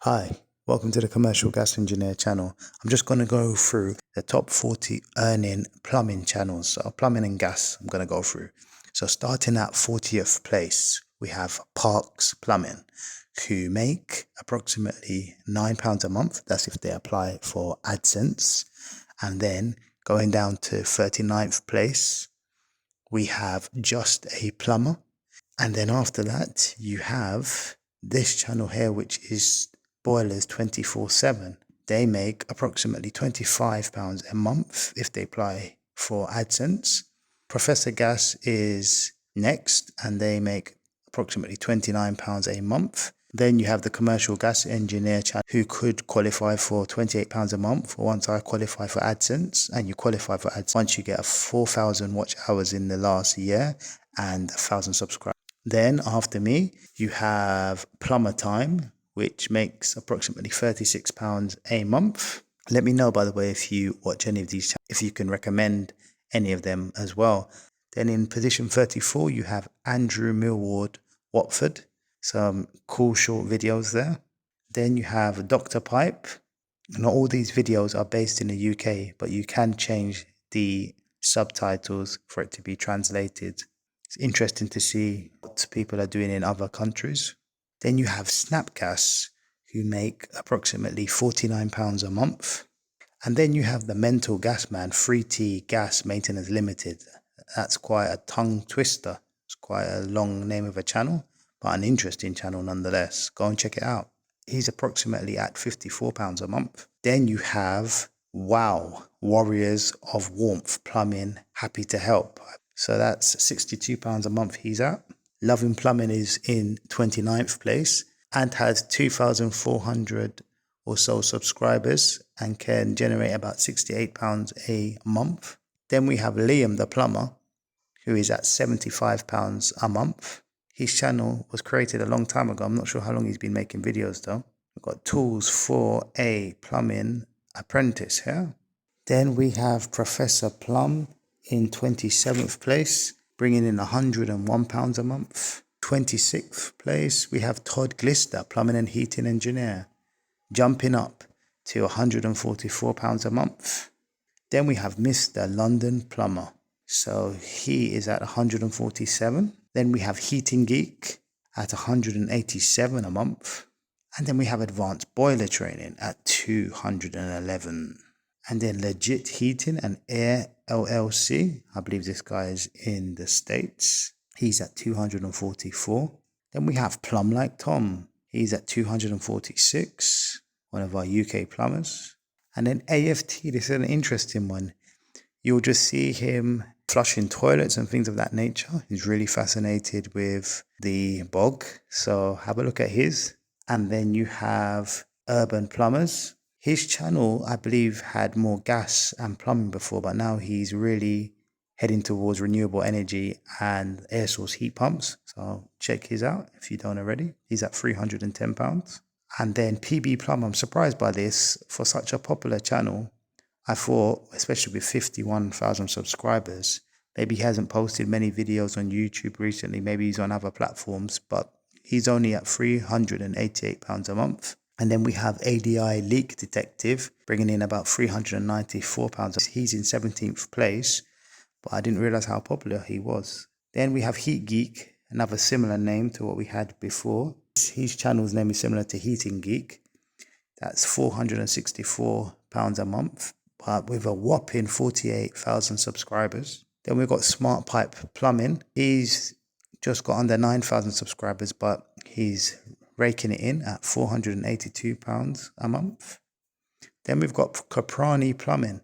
Hi, welcome to the Commercial Gas Engineer channel. I'm just going to go through the top 40 earning plumbing channels. So plumbing and gas I'm going to go through. So starting at 40th place, we have Parks Plumbing, who make approximately £9 a month. That's if they apply for AdSense. And then going down to 39th place, we have Just a Plumber. And then after that, you have this channel here, which is Boilers 24/7. They make approximately £25 a month if they apply for AdSense. Professor Gas is next, and they make approximately £29 a month. Then you have the Commercial Gas Engineer channel, who could qualify for £28 a month once I qualify for AdSense. And you qualify for AdSense once you get 4,000 watch hours in the last year and 1,000 subscribers. Then after me, you have Plumber Time, which makes approximately £36 a month. Let me know, by the way, if you watch any of these channels, if you can recommend any of them as well. Then in position 34, you have Andrew Millward Watford. Some cool short videos there. Then you have Dr. Pipe. Not all these videos are based in the UK, but you can change the subtitles for it to be translated. It's interesting to see what people are doing in other countries. Then you have Snapgas, who make approximately £49 a month. And then you have the Mental Gas Man, 3T Gas Maintenance Limited. That's quite a tongue twister. It's quite a long name of a channel, but an interesting channel nonetheless. Go and check it out. He's approximately at £54 a month. Then you have Wow, Warriors of Warmth Plumbing, happy to help. So that's £62 a month he's at. Loving Plumbing is in 29th place and has 2,400 or so subscribers and can generate about £68 a month. Then we have Liam the Plumber, who is at £75 a month. His channel was created a long time ago. I'm not sure how long he's been making videos though. We've got Tools for a Plumbing Apprentice here. Then we have Professor Plum in 27th place, bringing in £101 a month. 26th place, we have Todd Glister, Plumbing and Heating Engineer, jumping up to £144 a month. Then we have Mr. London Plumber. So he is at 147. Then we have Heating Geek at 187 a month. And then we have Advanced Boiler Training at 211. And then Legit Heating and Air LLC. I believe this guy is in the States. He's at 244. Then we have Plum Like Tom. He's at 246. One of our UK plumbers. And then AFT, this is an interesting one. You'll just see him flushing toilets and things of that nature. He's really fascinated with the bog. So have a look at his. And then you have Urban Plumbers. His channel, I believe, had more gas and plumbing before, but now he's really heading towards renewable energy and air source heat pumps. So check his out if you don't already. He's at £310. And then PB Plum, I'm surprised by this. For such a popular channel, I thought, especially with 51,000 subscribers, maybe he hasn't posted many videos on YouTube recently. Maybe he's on other platforms, but he's only at £388 a month. And then we have ADI Leak Detective, bringing in about £394. He's in 17th place, but I didn't realize how popular he was. Then we have Heat Geek, another similar name to what we had before. His channel's name is similar to Heating Geek. That's £464 a month, but with a whopping 48,000 subscribers. Then we've got Smart Pipe Plumbing. He's just got under 9,000 subscribers, but he's raking it in at £482 a month. Then we've got Caprani Plumbing.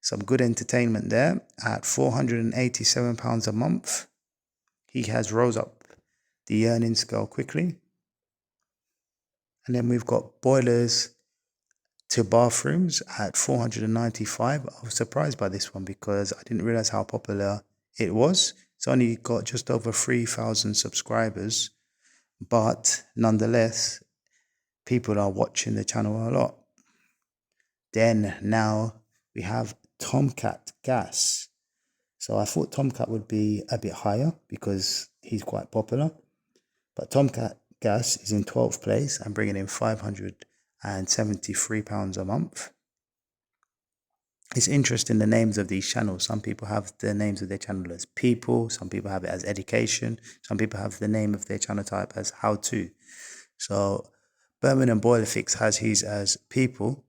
Some good entertainment there at £487 a month. He has rose up the earning scale quickly. And then we've got Boilers to Bathrooms at £495. I was surprised by this one because I didn't realize how popular it was. It's only got just over 3,000 subscribers, but nonetheless, people are watching the channel a lot. Then now we have Tomcat Gas. So I thought Tomcat would be a bit higher because he's quite popular. But Tomcat gas is in 12th place and bringing in £573 a month. It's interesting, the names of these channels. Some people have the names of their channel as people, some people have it as education, some people have the name of their channel type as how to. So Birmingham Boiler Fix has his as people,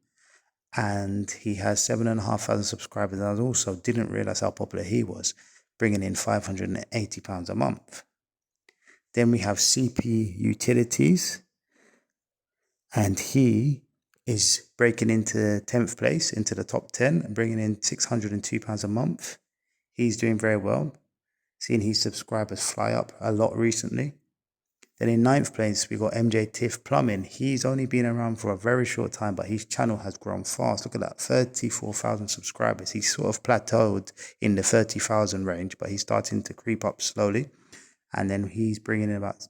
and he has 7,500 subscribers. And I also didn't realize how popular he was, bringing in £580 a month. Then we have CP Utilities, and he is breaking into 10th place, into the top 10, and bringing in £602 a month. He's doing very well, seeing his subscribers fly up a lot recently. Then in 9th place, we got MJ Tiff Plumbing. He's only been around for a very short time, but his channel has grown fast. Look at that, 34,000 subscribers. He's sort of plateaued in the 30,000 range, but he's starting to creep up slowly. And then he's bringing in about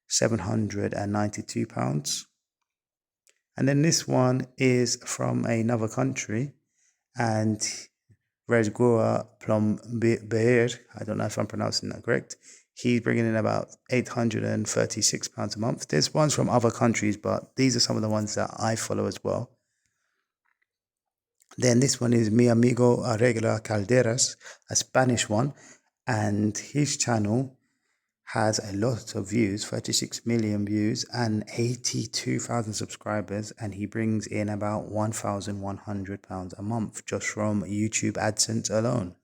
£792. And then this one is from another country, and Resgua Plumberes, I don't know if I'm pronouncing that correct. He's bringing in about £836 a month. There's ones from other countries, but these are some of the ones that I follow as well. Then this one is Mi Amigo Arregla Calderas, a Spanish one, and his channel has a lot of views, 36 million views and 82,000 subscribers, and he brings in about £1,100 a month just from YouTube AdSense alone.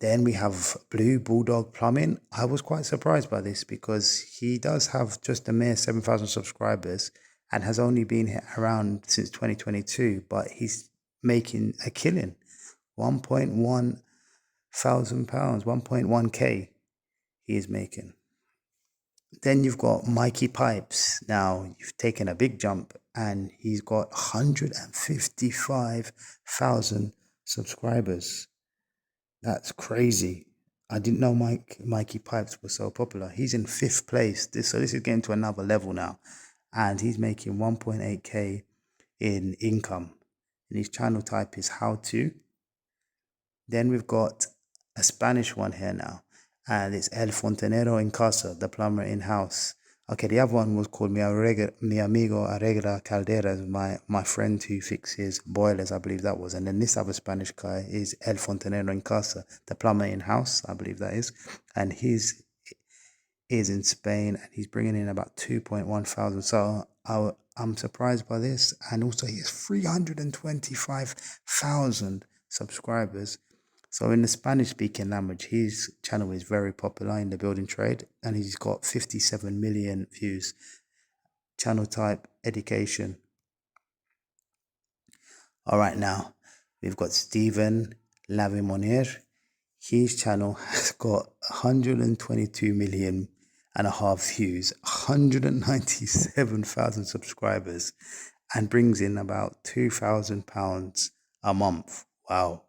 Then we have Blue Bulldog Plumbing. I was quite surprised by this because he does have just a mere 7,000 subscribers and has only been around since 2022, but he's making a killing, £1,100, 1.1k he is making. Then you've got Mikey Pipes. Now you've taken a big jump, and he's got 155,000 subscribers. That's crazy. I didn't know Mikey Pipes was so popular. He's in 5th place. So this is getting to another level now, and he's making 1.8k in income. And his channel type is how to. Then we've got a Spanish one here now, and it's El Fontanero en Casa, the plumber in-house. Okay, the other one was called Mi Amigo Arregla Calderas, my friend who fixes boilers, I believe that was. And then this other Spanish guy is El Fontanero en Casa, the plumber in-house, I believe that is. And he's in Spain, and he's bringing in about 2.1 thousand. So I'm surprised by this. And also he has 325,000 subscribers. So in the Spanish-speaking language, his channel is very popular in the building trade, and he's got 57 million views. Channel type, education. All right, now we've got Stephen Lavimonier. His channel has got 122 million and a half views, 197,000 subscribers, and brings in about £2,000 a month. Wow.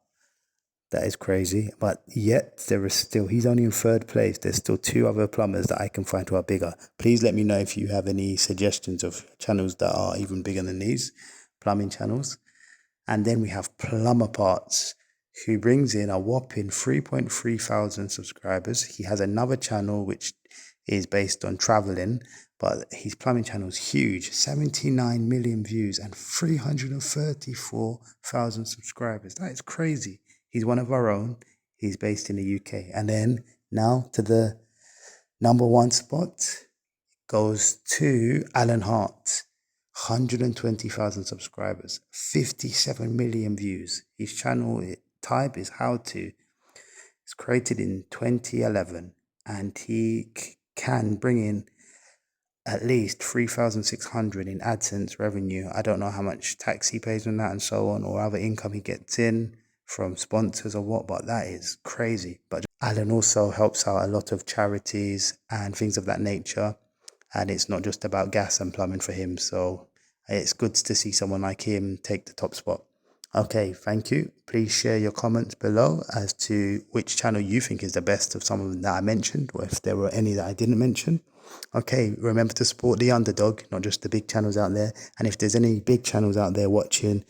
That is crazy, but yet he's only in 3rd place. There's still 2 other plumbers that I can find who are bigger. Please let me know if you have any suggestions of channels that are even bigger than these plumbing channels. And then we have Plumber Parts, who brings in a whopping 3.3 thousand subscribers. He has another channel which is based on traveling, but his plumbing channel is huge, 79 million views and 334,000 subscribers. That is crazy. He's one of our own. He's based in the UK. And then now to the number 1 spot goes to Alan Hart. 120,000 subscribers, 57 million views. His channel type is how to. It's created in 2011, and he can bring in at least 3,600 in AdSense revenue. I don't know how much tax he pays on that and so on, or other income he gets in from sponsors or what, but that is crazy. But Alan also helps out a lot of charities and things of that nature, and it's not just about gas and plumbing for him, so it's good to see someone like him take the top spot. Okay, thank you. Please share your comments below as to which channel you think is the best of some of them that I mentioned, or if there were any that I didn't mention. Okay, remember to support the underdog, not just the big channels out there. And if there's any big channels out there watching,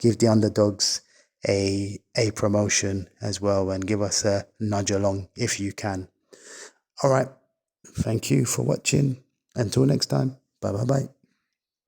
give the underdogs a promotion as well, and give us a nudge along if you can. All right, Thank you for watching. Until next time. Bye bye bye.